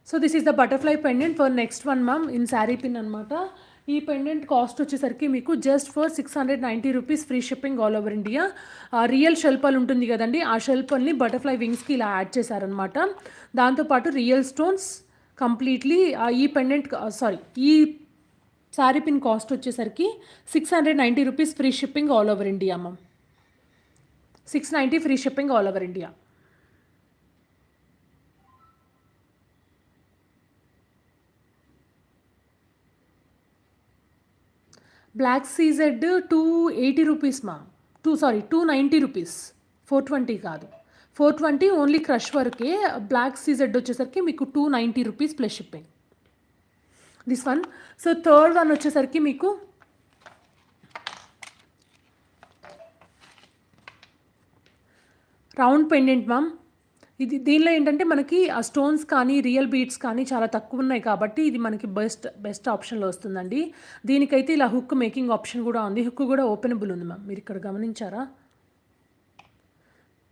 So this is the butterfly pendant for next one ma'am in sari pin అనమాట. ఈ pendant cost వచ్చేసరికి మీకు just for 690 rupees free shipping all over India. Real షెల్పల్ ఉంటుంది కదండి, ఆ షెల్పల్ని బటర్ఫ్లై వింగ్స్కి ఇలా యాడ్ చేశారనమాట. దాంతోపాటు రియల్ స్టోన్స్ కంప్లీట్లీ. ఈ పెండెంట్ ఈ శారీ పిన్ కాస్ట్ వచ్చేసరికి 690 rupees free shipping all over India ma'am. 690 free shipping all over India. Black CZ 280 rupees మా. 290 రూపీస్. 420 కాదు, 420 ఓన్లీ క్రష్ వర్కే. బ్లాక్ సీజెడ్ వచ్చేసరికి మీకు 290 rupees plus shipping. This one. So third one వచ్చేసరికి మీకు round pendant ma'am. దీనిలో ఏంటంటే మనకి ఆ స్టోన్స్ కానీ రియల్ బీడ్స్ కానీ చాలా తక్కువ ఉన్నాయి కాబట్టి ఇది మనకి బెస్ట్ ఆప్షన్లో వస్తుందండి. దీనికైతే ఇలా హుక్ మేకింగ్ ఆప్షన్ కూడా ఉంది. హుక్ కూడా ఓపెనబుల్ ఉంది మ్యామ్, మీరు ఇక్కడ గమనించారా?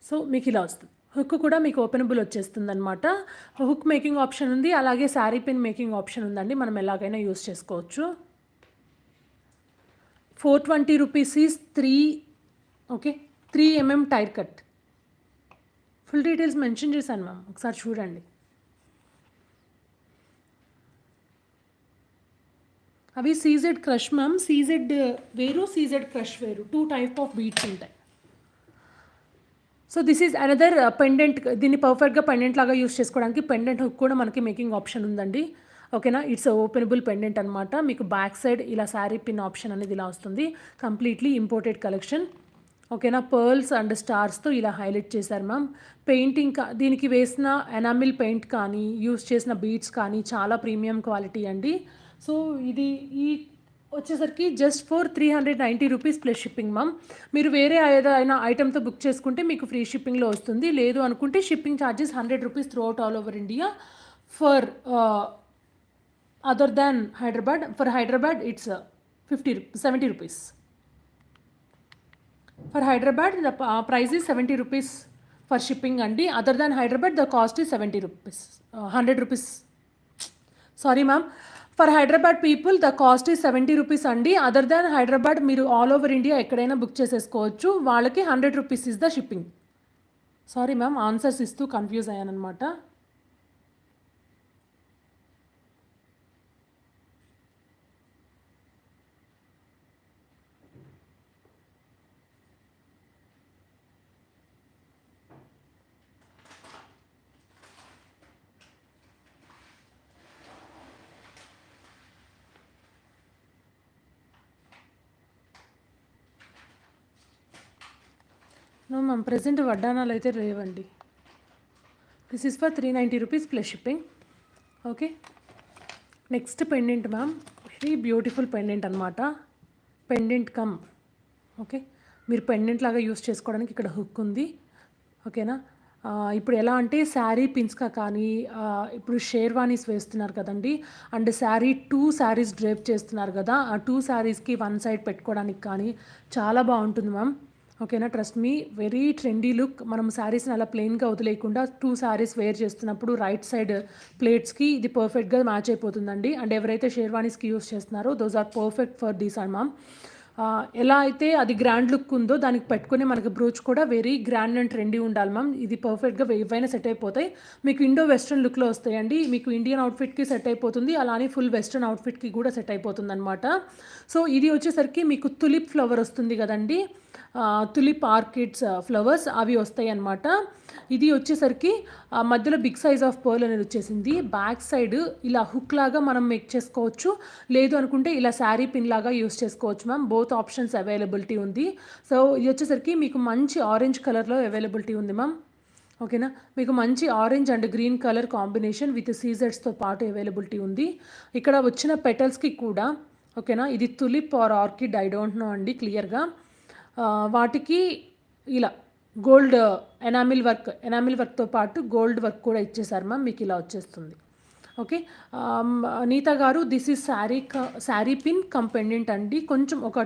సో మీకు ఇలా వస్తుంది, హుక్ కూడా మీకు ఓపెనబుల్ వచ్చేస్తుంది అనమాట. హుక్ మేకింగ్ ఆప్షన్ ఉంది, అలాగే శారీ పిన్ మేకింగ్ ఆప్షన్ ఉందండి. మనం ఎలాగైనా యూస్ చేసుకోవచ్చు. 420 rupees is 3 mm tier cut. Full details mention చేశాను మ్యామ్, ఒకసారి చూడండి. అవి సీజెడ్ క్రష్ మ్యామ్. సీజెడ్ వేరు, సీజెడ్ క్రష్ వేరు. 2 టైప్ ఆఫ్ బీట్స్ ఉంటాయి. So this is another pendant. దీన్ని పర్ఫెక్ట్గా పెండెంట్ లాగా యూస్ చేసుకోవడానికి పెండెంట్ హుక్ కూడా మనకి మేకింగ్ ఆప్షన్ ఉందండి. ఓకేనా? ఇట్స్ ఓపెనబుల్ పెండెంట్ అనమాట. మీకు బ్యాక్ సైడ్ ఇలా శారీ పిన్ ఆప్షన్ అనేది ఇలా వస్తుంది. Completely imported collection. ఓకేనా? పర్ల్స్ అండ్ స్టార్స్తో ఇలా హైలైట్ చేశారు మ్యామ్. పెయింటింగ్ దీనికి వేసిన ఎనామిల్ పెయింట్ కానీ యూస్ చేసిన బీడ్స్ కానీ చాలా ప్రీమియం క్వాలిటీ అండి. సో ఇది ఈ వచ్చేసరికి just for 390 rupees plus shipping ma'am. మీరు వేరే ఏదైనా ఐటెంతో బుక్ చేసుకుంటే మీకు ఫ్రీ షిప్పింగ్లో వస్తుంది. లేదు అనుకుంటే shipping charges 100 rupees through out all over India. For other than Hyderabad, for Hyderabad it's 70 rupees. For Hyderabad, the price is 70 rupees for shipping andi. Other than Hyderabad, the cost is 70 rupees, 100 rupees. Sorry ma'am. For Hyderabad people, the cost is 70 rupees andi. Other than Hyderabad, మీరు all over India ఎక్కడైనా book చేసేసుకోవచ్చు. వాళ్ళకి 100 rupees is the shipping. Sorry ma'am, answers ఇస్తూ confuse అయ్యాను అనమాట. No ma'am, present వడ్డానాలు అయితే లేవండి. This is for 390 rupees plus shipping. Okay, next pendant ma'am. Very beautiful pendant అనమాట. Pendant cum. ఓకే, మీరు పెండెంట్ లాగా యూస్ చేసుకోవడానికి ఇక్కడ హుక్ ఉంది. ఓకేనా? ఇప్పుడు ఎలా అంటే శారీ పిన్స్గా కానీ ఇప్పుడు షేర్వానీస్ వేస్తున్నారు కదండి, అండ్ శారీ 2 శారీస్ డ్రేప్ చేస్తున్నారు కదా, ఆ 2 శారీస్కి 1 సైడ్ పెట్టుకోవడానికి కానీ చాలా బాగుంటుంది మ్యామ్. ఓకేనా? Trust me, very trendy look. మనం శారీస్ని అలా ప్లెయిన్గా వదిలేయకుండా 2 శారీస్ వేర్ చేస్తున్నప్పుడు రైట్ సైడ్ ప్లేట్స్కి ఇది పర్ఫెక్ట్గా మ్యాచ్ అయిపోతుందండి. అండ్ ఎవరైతే షేర్వానీస్కి యూస్ చేస్తున్నారో those are perfect for these and ma'am. ఎలా అయితే అది గ్రాండ్ లుక్ ఉందో దానికి పెట్టుకుని మనకి బ్రూచ్ కూడా వెరీ గ్రాండ్ అండ్ ట్రెండీ ఉండాలి మ్యామ్. ఇది పర్ఫెక్ట్గా ఏవైనా సెట్ అయిపోతాయి. మీకు ఇండో వెస్ట్రన్ లుక్లో వస్తాయండి. మీకు ఇండియన్ అవుట్ఫిట్కి సెట్ అయిపోతుంది, అలానే ఫుల్ వెస్ట్రన్ అవుట్ఫిట్కి కూడా సెట్ అయిపోతుంది అనమాట. సో ఇది వచ్చేసరికి మీకు తులిప్ ఫ్లవర్ వస్తుంది కదండి, తులిప్ ఆర్కిడ్స్ ఫ్లవర్స్ అవి వస్తాయి అన్నమాట. ఇది వచ్చేసరికి మధ్యలో బిగ్ సైజ్ ఆఫ్ పర్ల్ అనేది వచ్చేసింది. బ్యాక్ సైడ్ ఇలా హుక్ లాగా మనం మేక్ చేసుకోవచ్చు, లేదు అనుకుంటే ఇలా శారీ పిన్ లాగా యూస్ చేసుకోవచ్చు మ్యామ్. బోత్ ఆప్షన్స్ అవైలబిలిటీ ఉంది. సో ఇది వచ్చేసరికి మీకు మంచి ఆరెంజ్ కలర్లో అవైలబిలిటీ ఉంది మ్యామ్. ఓకేనా? మీకు మంచి orange and green colour combination with సీజెడ్స్తో పాటు అవైలబిలిటీ ఉంది. ఇక్కడ వచ్చిన పెటల్స్కి కూడా ఓకేనా, ఇది tulip or orchid I don't know అండి క్లియర్గా. వాటికి ఇలా గోల్డ్ ఎనామిల్ వర్క్తో పాటు గోల్డ్ వర్క్ కూడా ఇచ్చేసారు మ్యామ్. మీకు ఇలా వచ్చేస్తుంది. ఓకే, నీతా గారు, this is sari pin come pendant అండి. కొంచెం ఒక